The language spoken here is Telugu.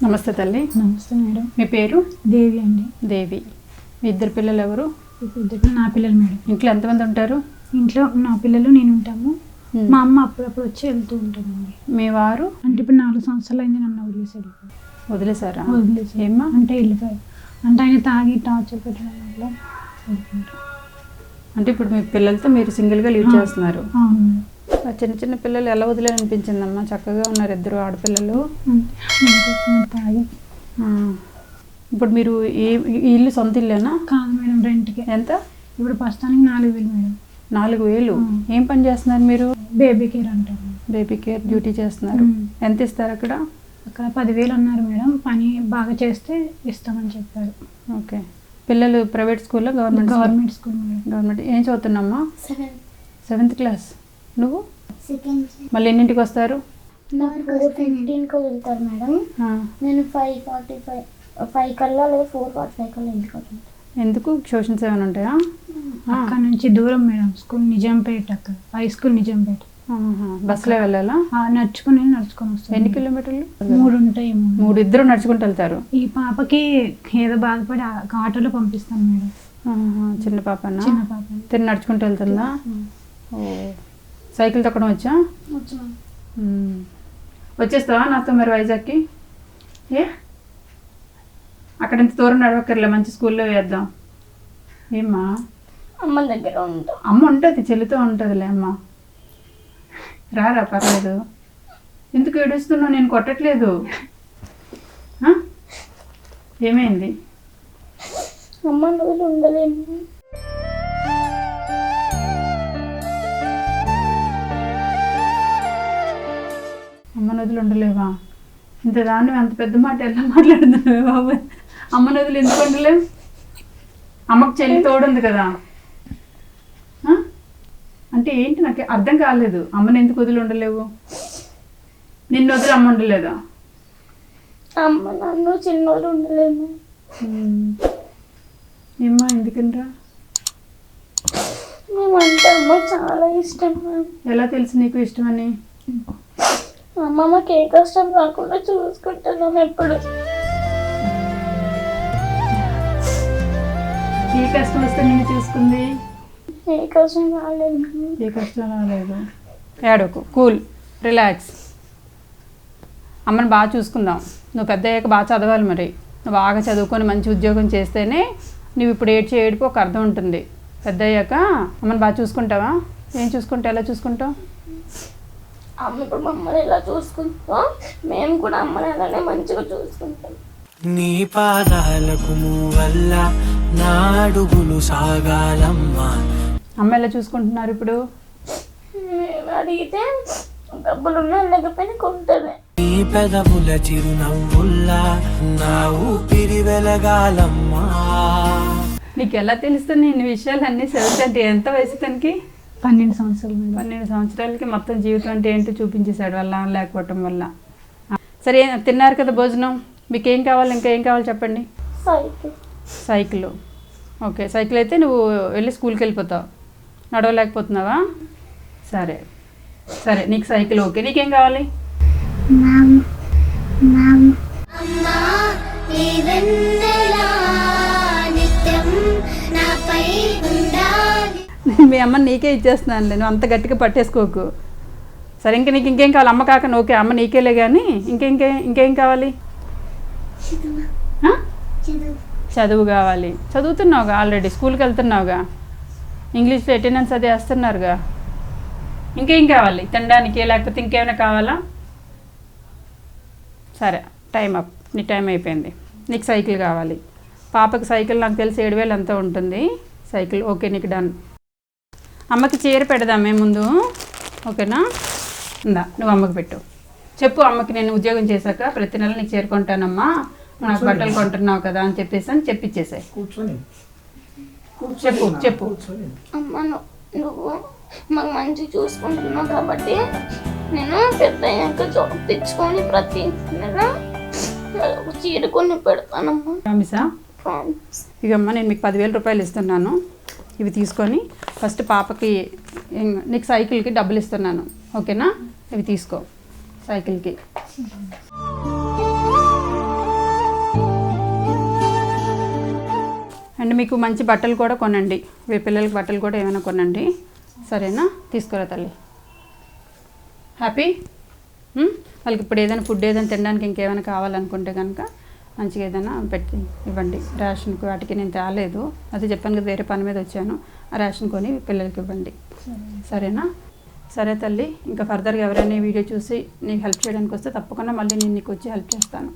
నమస్తే తల్లి. నమస్తే మేడం. మీ పేరు? దేవి అండి. దేవి. మీ ఇద్దరు పిల్లలు ఎవరు? ఇద్దరు నా పిల్లలు మేడం. ఇంట్లో ఎంతమంది ఉంటారు? ఇంట్లో నా పిల్లలు నేను ఉంటాము. మా అమ్మ అప్పుడప్పుడు వచ్చి వెళ్తూ ఉంటుందండి. మీ వారు? అంటే ఇప్పుడు 4 సంవత్సరాలు అయింది నన్ను వదిలేసాడు. వదిలేసారా? వదిలేసాడు. ఏమ్మా? అంటే వెళ్ళిపోయాడు. అంటే ఆయన తాగి టార్చర్ పెట్టడం వల్ల వెళ్ళిపోయాడు. అంటే ఇప్పుడు మీ పిల్లలతో మీరు సింగిల్గా లీడ్ చేస్తున్నారు? అవును. ఆ చిన్న చిన్న పిల్లలు ఎలా వదిలేనిపించిందమ్మా? చక్కగా ఉన్నారు ఇద్దరు ఆడపిల్లలు. తాగి. ఇప్పుడు మీరు ఈ ఇల్లు సొంత ఇల్లేనా? కాదు మేడం, రెంట్కి. ఎంత? ఇప్పుడు ప్రస్తుతానికి 4,000 మేడం. 4,000? ఏం పని చేస్తున్నారు మీరు? బేబీ కేర్ అంటారు. బేబీ కేర్ డ్యూటీ చేస్తున్నారు. ఎంత ఇస్తారు అక్కడ? అక్కడ 10,000 అన్నారు మేడం. పని బాగా చేస్తే ఇస్తామని చెప్పారు. ఓకే. పిల్లలు ప్రైవేట్ స్కూల్లో? Government school madam. గవర్నమెంట్. ఏం చదువుతున్నామ్మా? 7th class. నువ్వు? 2nd. మళ్ళీ ఎన్నింటికి వస్తారు? 4:15కి వెళ్తారు మేడం. నేను 5:45 కల్లా లేదా 4:45 కల్లా ఇంటికి వస్తాను. ఎందుకు? ట్యూషన్స్ ఏమైనా ఉంటాయా? అక్కడ నుంచి దూరం మేడం. స్కూల్ నిజాంపేట. అక్కడ హై స్కూల్ నిజాంపేట. బస్సులో వెళ్ళాలా? నడుచుకుని వస్తాను. ఎన్ని కిలోమీటర్లు? 3 ఉంటాయి. 3 ఇద్దరు నడుచుకుంటూ వెళ్తారు. ఈ పాపకి ఏదో బాధపడి ఆటోలో పంపిస్తాను మేడం. చిన్న పాపనా? చిన్న పాప. తిని నడుచుకుంటూ వెళ్తుందా? ఓ, సైకిల్ తొక్కడం వచ్చా? వచ్చేస్తావా నాతో మరి వైజాగ్కి? ఏ అక్కడ ఇంత దూరం నడవక్కర్లే, మంచి స్కూల్లో వేద్దాం. ఏమ్మా? అమ్మ దగ్గర ఉంటా. అమ్మ ఉంటుంది, చెల్లితో ఉంటుందిలే అమ్మ. రారా, పర్లేదు. ఎందుకు ఏడుస్తున్నావు? నేను కొట్టట్లేదు. ఏమైంది? అమ్మ రోజులు ఉండలేను. అమ్మ నదులు ఉండలేవా? ఇంత దాన్ని అంత పెద్ద మాట ఎలా మాట్లాడుతున్నావే బాబు? అమ్మ నదులు ఎందుకు ఉండలేవు? అమ్మకు చెల్లి తోడుంది కదా. అంటే ఏంటి? నాకు అర్థం కాలేదు. అమ్మని ఎందుకు వదిలి ఉండలేవు? నిన్ను వదిలి అమ్మ ఉండలేదా? అమ్మ నన్ను చిన్నోళ్ళు ఉండలేను. ఏమ్మా, ఎందుకనరా? మేమంటే అమ్మ చాలా ఇష్టం. ఎలా తెలుసు నీకు ఇష్టమని? అమ్మమ్మకి ఏ కష్టం రాకుండా చూసుకుంటున్నాం ఎప్పుడు. ఏ కష్టం వస్తే నేను చూసుకుంది? ఏ కష్టం రాలేదు. ఏ కష్టం రాలేదు. ఏడోకు, కూల్, రిలాక్స్. అమ్మని బాగా చూసుకుందాం. నువ్వు పెద్ద అయ్యాక బాగా చదవాలి. మరి నువ్వు బాగా చదువుకొని మంచి ఉద్యోగం చేస్తేనే నువ్వు ఇప్పుడు ఏడుపు ఒక అర్థం ఉంటుంది. పెద్ద అయ్యాక అమ్మని బాగా చూసుకుంటావా? ఏం చూసుకుంటావు? ఎలా చూసుకుంటావు? అమ్మ ఇప్పుడు మమ్మల్ని ఎలా చూసుకుంటాం, మేము కూడా అమ్మని అలానే మంచిగా చూసుకుంటాం. నీ పాదాలకు వల్ల నా అడుగులు సాగాలమ్మా. అమ్మ ఎలా చూసుకుంటున్నారు ఇప్పుడు? మేము అడిగితే డబ్బులున్నా లేకపోయినా కొంటుంది. నీ పెదవుల చిరునవ్వుల్లా నా ఊపిరి వెలగాలమ్మా. నీకు ఎలా తెలుస్తుంది ఇన్ని విషయాలన్నీ? 7th అంటే ఎంత వయసు తనకి? 12 సంవత్సరాలు మేడం. 12 సంవత్సరాలకి మొత్తం జీవితం అంటే ఏంటో చూపించేశాడు వల్ల లేకపోవటం వల్ల. సరే, తిన్నారు కదా భోజనం? మీకు ఏం కావాలి? ఇంకా ఏం కావాలి చెప్పండి. సైకిల్. ఓకే, సైకిల్ అయితే నువ్వు వెళ్ళి స్కూల్కి వెళ్ళిపోతావు. నడవలేకపోతున్నావా? సరే సరే, నీకు సైకిల్ ఓకే. నీకేం కావాలి? మీ అమ్మ నీకే ఇచ్చేస్తున్నాను. నేను అంత గట్టిగా పట్టేసుకోకు. సరే, ఇంకా నీకు ఇంకేం కావాలి? అమ్మ కాక ఓకే, అమ్మ నీకేలే కానీ ఇంకేం కావాలి? చదువు కావాలి. చదువుతున్నావుగా, ఆల్రెడీ స్కూల్కి వెళ్తున్నావుగా, ఇంగ్లీష్లో అటెండెన్స్ అది వేస్తున్నారుగా. ఇంకేం కావాలి? తినడానికి లేకపోతే ఇంకేమైనా కావాలా? సరే, టైం అప్. నీ టైం అయిపోయింది. నీకు సైకిల్ కావాలి. పాపకి సైకిల్ నాకు తెలిసి 7,000 అంతా ఉంటుంది. సైకిల్ ఓకే, నీకు డన్. అమ్మకి చీర పెడదామే ముందు, ఓకేనా? ఇందా, నువ్వు అమ్మకి పెట్టు. చెప్పు అమ్మకి, నేను ఉద్యోగం చేశాక ప్రతి నెల నీకు చీర కొంటానమ్మా, నాకు బట్టలు కొంటున్నావు కదా అని చెప్పిచ్చేసాయి. చెప్పు. అమ్మ నువ్వు మాకు మంచిగా చూసుకుంటున్నావు కాబట్టి నేను పెద్ద అయ్యాక జాబ్ తెచ్చుకొని ప్రతి నెల ఒక చీర కొని పెడతానమ్మా. ప్రామిసా? ఇకమ్మా, నేను మీకు 10,000 రూపాయలు ఇస్తున్నాను. ఇవి తీసుకొని ఫస్ట్ పాపకి, నీకు సైకిల్కి డబ్బులు ఇస్తున్నాను, ఓకేనా? ఇవి తీసుకో సైకిల్కి. మీకు మంచి బట్టలు కూడా కొనండి, మీ పిల్లలకి బట్టలు కూడా ఏమైనా కొనండి, సరేనా? తీసుకురా తల్లి. హ్యాపీ? వాళ్ళకి ఇప్పుడు ఏదైనా ఫుడ్ ఏదైనా తినడానికి ఇంకేమైనా కావాలనుకుంటే కనుక మంచిగా ఏదైనా పెట్టి ఇవ్వండి. రేషన్కి వాటికి నేను తేలేదు, అదే చెప్పాను కదా, వేరే పని మీద వచ్చాను, ఆ రేషన్ కొని పిల్లలకి ఇవ్వండి, సరేనా? సరే తల్లి, ఇంకా ఫర్దర్గా ఎవరైనా ఈ వీడియో చూసి నీకు హెల్ప్ చేయడానికి వస్తే తప్పకుండా మళ్ళీ నేను నీకు వచ్చి హెల్ప్ చేస్తాను.